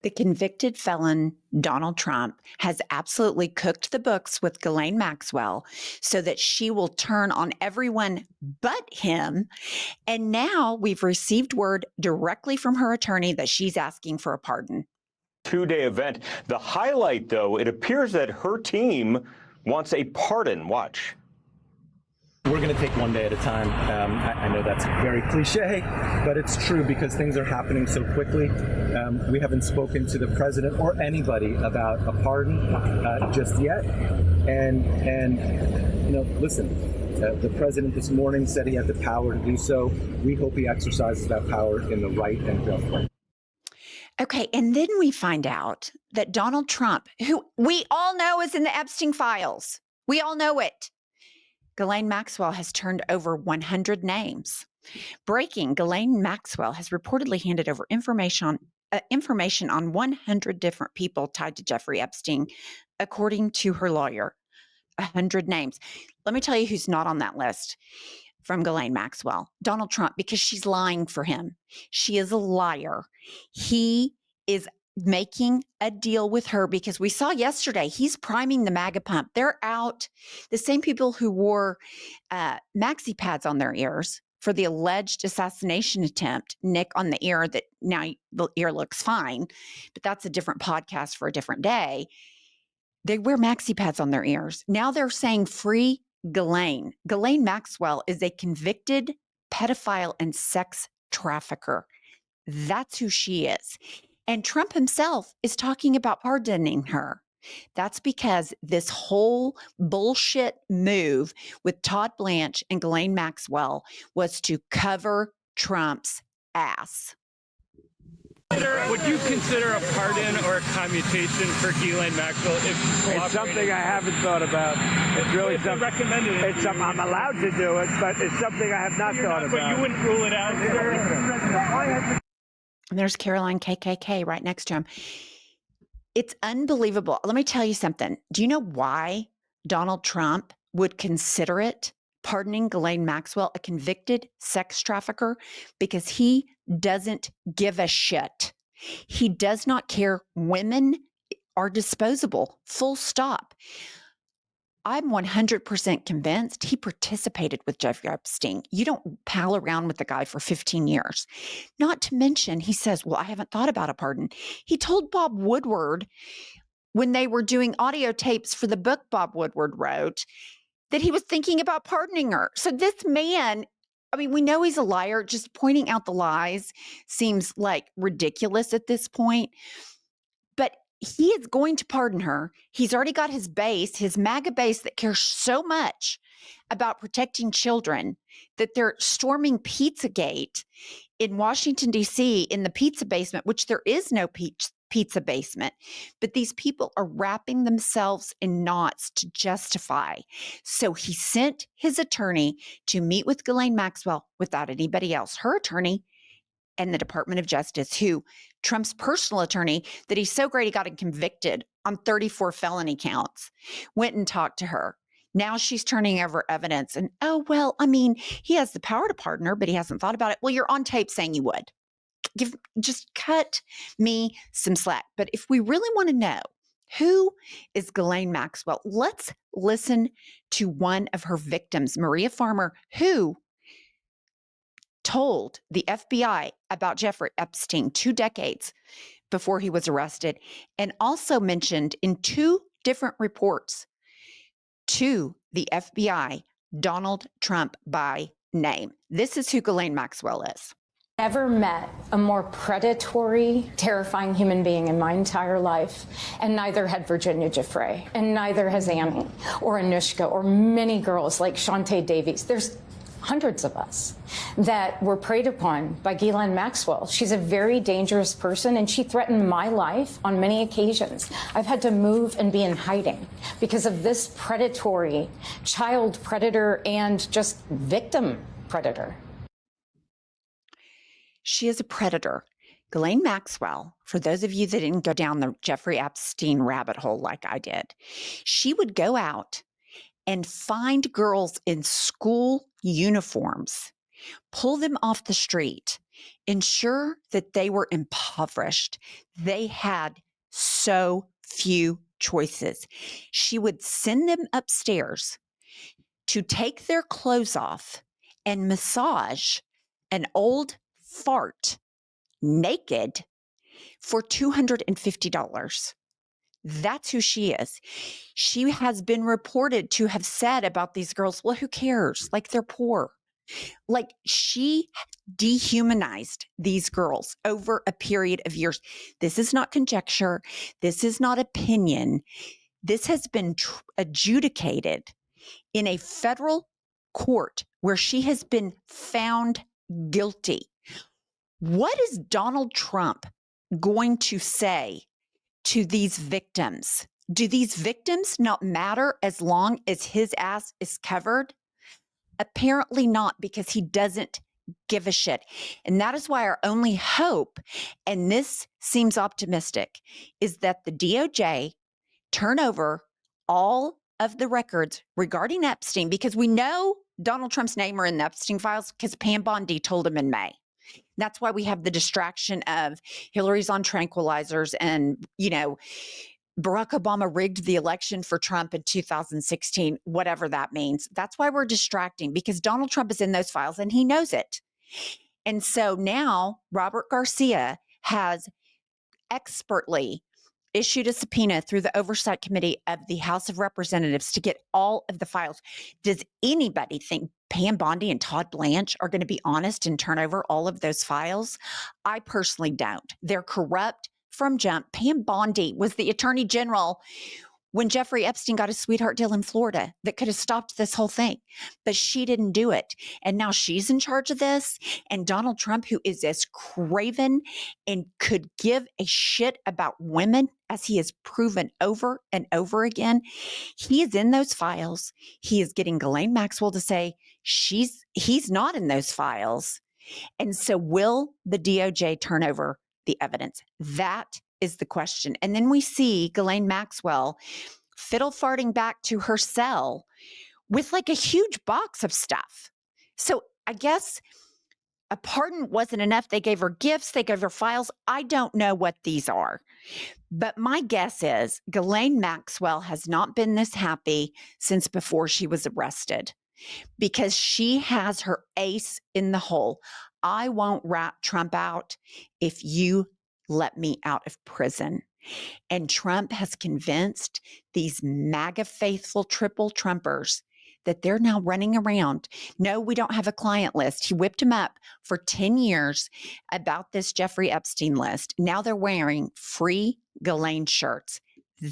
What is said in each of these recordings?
The convicted felon Donald Trump has absolutely cooked the books with Ghislaine Maxwell so that she will turn on everyone but him. And now we've received word directly from her attorney that she's asking for a pardon. Two-day event. The highlight, though, it appears that her team wants a pardon. Watch. We're going to take one day at a time. I know that's very cliche, but it's true because things are happening so quickly. We haven't spoken to the president or anybody about a pardon just yet. And you know, listen, the president this morning said he had the power to do so. We hope he exercises that power in the right and just way. Okay, and then we find out that Donald Trump, who we all know is in the Epstein files, we all know it. Ghislaine Maxwell has turned over 100 names. Breaking, Ghislaine Maxwell has reportedly handed over information on 100 different people tied to Jeffrey Epstein, according to her lawyer. 100 names. Let me tell you who's not on that list from Ghislaine Maxwell. Donald Trump, because she's lying for him. She is a liar. He is making a deal with her because we saw yesterday he's priming the MAGA pump. They're out. The same people who wore maxi pads on their ears for the alleged assassination attempt, Nick, on the ear that now the ear looks fine, but that's a different podcast for a different day. They wear maxi pads on their ears. Now they're saying free Ghislaine. Ghislaine Maxwell is a convicted pedophile and sex trafficker. That's who she is. And Trump himself is talking about pardoning her. That's because this whole bullshit move with Todd Blanche and Ghislaine Maxwell was to cover Trump's ass. Would you consider a pardon or a commutation for Ghislaine Maxwell if it's something I haven't thought about. It's really something recommended. It's something I'm allowed to do it, but it's something I have not thought about. But you wouldn't rule it out. And there's Caroline KKK right next to him. It's unbelievable. Let me tell you something. Do you know why Donald Trump would consider it pardoning Ghislaine Maxwell, a convicted sex trafficker? Because he doesn't give a shit. He does not care. Women are disposable, full stop. I'm 100% convinced he participated with Jeffrey Epstein. You don't pal around with the guy for 15 years. Not to mention, he says, well, I haven't thought about a pardon. He told Bob Woodward when they were doing audio tapes for the book Bob Woodward wrote that he was thinking about pardoning her. So this man, I mean, we know he's a liar. Just pointing out the lies seems like ridiculous at this point. But he is going to pardon her. He's already got his base, his MAGA base that cares so much about protecting children that they're storming Pizzagate in Washington, D.C. in the pizza basement, which there is no pizza basement. But these people are wrapping themselves in knots to justify. So he sent his attorney to meet with Ghislaine Maxwell without anybody else. Her attorney and the Department of Justice, who Trump's personal attorney, that he's so great he got him convicted on 34 felony counts, went and talked to her. Now she's turning over evidence and, oh, well, I mean, he has the power to pardon her, but he hasn't thought about it. Well, you're on tape saying you would. Just cut me some slack. But if we really want to know who is Ghislaine Maxwell, let's listen to one of her victims, Maria Farmer, who told the FBI about Jeffrey Epstein 2 decades before he was arrested, and also mentioned in 2 different reports to the FBI Donald Trump by name. This is who Ghislaine Maxwell is. Never met a more predatory, terrifying human being in my entire life, and neither had Virginia Giuffre, and neither has Annie or Anushka or many girls like Shantae Davies. There's hundreds of us that were preyed upon by Ghislaine Maxwell. She's a very dangerous person, and she threatened my life on many occasions. I've had to move and be in hiding because of this predatory child predator and just victim predator. She is a predator. Ghislaine Maxwell, for those of you that didn't go down the Jeffrey Epstein rabbit hole like I did, she would go out and find girls in school uniforms, pull them off the street, ensure that they were impoverished. They had so few choices. She would send them upstairs to take their clothes off and massage an old fart naked for $250. That's who she is. She has been reported to have said about these girls, well, who cares? Like, they're poor. Like, she dehumanized these girls over a period of years. This is not conjecture. This is not opinion. This has been adjudicated in a federal court where she has been found guilty. What is Donald Trump going to say to these victims? Do these victims not matter as long as his ass is covered? Apparently not, because he doesn't give a shit. And that is why our only hope, and this seems optimistic, is that the DOJ turn over all of the records regarding Epstein, because we know Donald Trump's name are in the Epstein files because Pam Bondi told him in May. That's why we have the distraction of Hillary's on tranquilizers and, Barack Obama rigged the election for Trump in 2016, whatever that means. That's why we're distracting, because Donald Trump is in those files and he knows it. And so now Robert Garcia has expertly issued a subpoena through the Oversight Committee of the House of Representatives to get all of the files. Does anybody think Pam Bondi and Todd Blanche are going to be honest and turn over all of those files? I personally don't. They're corrupt from jump. Pam Bondi was the Attorney General when Jeffrey Epstein got a sweetheart deal in Florida that could have stopped this whole thing, but she didn't do it. And now she's in charge of this. And Donald Trump, who is as craven and could give a shit about women, as he has proven over and over again, he is in those files. He is getting Ghislaine Maxwell to say he's not in those files. And so will the DOJ turn over the evidence? That is the question. And then we see Ghislaine Maxwell fiddle farting back to her cell with like a huge box of stuff. So I guess a pardon wasn't enough. They gave her gifts. They gave her files. I don't know what these are. But my guess is Ghislaine Maxwell has not been this happy since before she was arrested, because she has her ace in the hole. I won't rat Trump out if you let me out of prison. And Trump has convinced these MAGA faithful triple Trumpers that they're now running around. No, we don't have a client list. He whipped him up for 10 years about this Jeffrey Epstein list. Now they're wearing free Ghislaine shirts.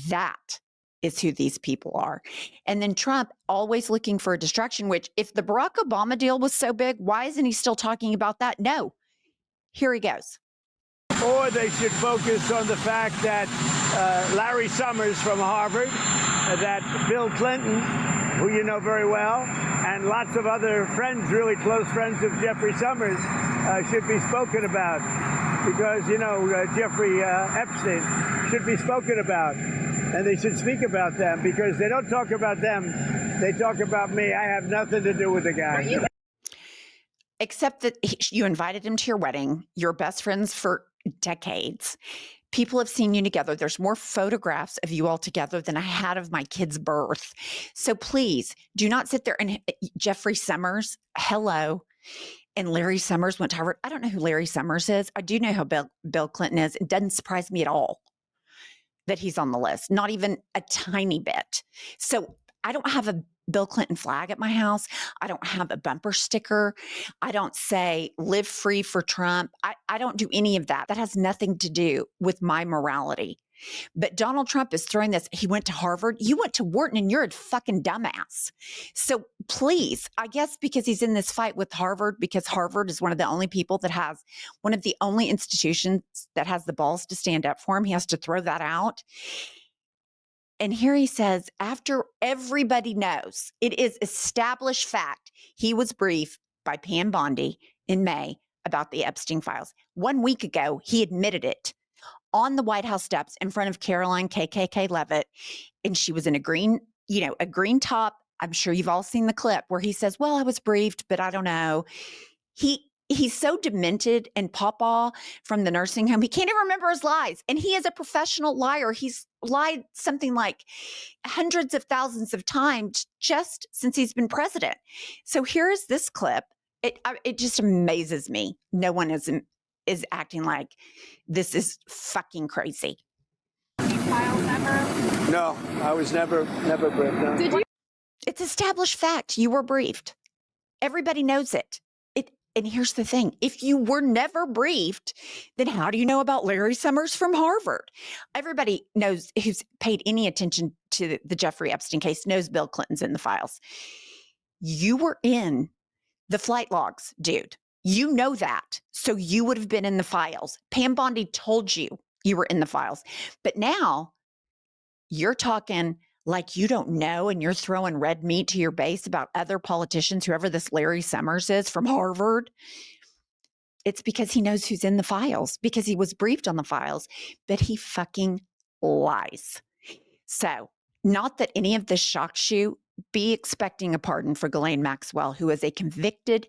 That is who these people are. And then Trump always looking for a distraction, which if the Barack Obama deal was so big, why isn't he still talking about that? No. Here he goes. Or they should focus on the fact that Larry Summers from Harvard, that Bill Clinton, who you know very well, and lots of other friends, really close friends of Jeffrey Summers, should be spoken about. Because, Jeffrey Epstein should be spoken about. And they should speak about them, because they don't talk about them. They talk about me. I have nothing to do with the guy. Except that you invited him to your wedding. You're best friends for decades. People have seen you together. There's more photographs of you all together than I had of my kid's birth. So please do not sit there and Jeffrey Summers, hello. And Larry Summers went to Harvard. I don't know who Larry Summers is. I do know who Bill Clinton is. It doesn't surprise me at all that he's on the list, not even a tiny bit. So I don't have a Bill Clinton flag at my house. I don't have a bumper sticker. I don't say live free for Trump. I don't do any of that. That has nothing to do with my morality. But Donald Trump is throwing this. He went to Harvard. You went to Wharton and you're a fucking dumbass. So please, I guess because he's in this fight with Harvard, because Harvard is one of the only people that has, one of the only institutions that has the balls to stand up for him. He has to throw that out. And here he says, after everybody knows, it is established fact, he was briefed by Pam Bondi in May about the Epstein files. 1 week ago, he admitted it on the White House steps in front of Caroline KKK Levitt. And she was in a green top. I'm sure you've all seen the clip where he says, well, I was briefed, but I don't know. he's so demented and pawpaw from the nursing home. He can't even remember his lies. And he is a professional liar. He's lied something like hundreds of thousands of times just since he's been president. So here is this clip. It just amazes me. No one is acting like this is fucking crazy. No, I was never briefed. No. Did you? It's established fact. You were briefed. Everybody knows it. And here's the thing. If you were never briefed, then how do you know about Larry Summers from Harvard? Everybody knows, who's paid any attention to the Jeffrey Epstein case, knows Bill Clinton's in the files. You were in the flight logs, dude. You know that. So you would have been in the files. Pam Bondi told you you were in the files. But now you're talking like you don't know, and you're throwing red meat to your base about other politicians, whoever this Larry Summers is from Harvard. It's because he knows who's in the files, because he was briefed on the files, but he fucking lies. So, not that any of this shocks you, be expecting a pardon for Ghislaine Maxwell, who is a convicted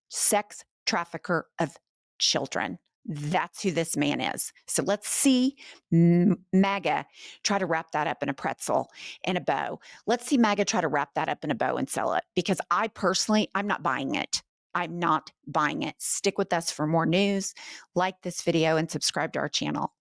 sex trafficker of children. That's who this man is. So let's see MAGA try to wrap that up in a pretzel and a bow. Let's see MAGA try to wrap that up in a bow and sell it, because I personally, I'm not buying it. I'm not buying it. Stick with us for more news. Like this video and subscribe to our channel.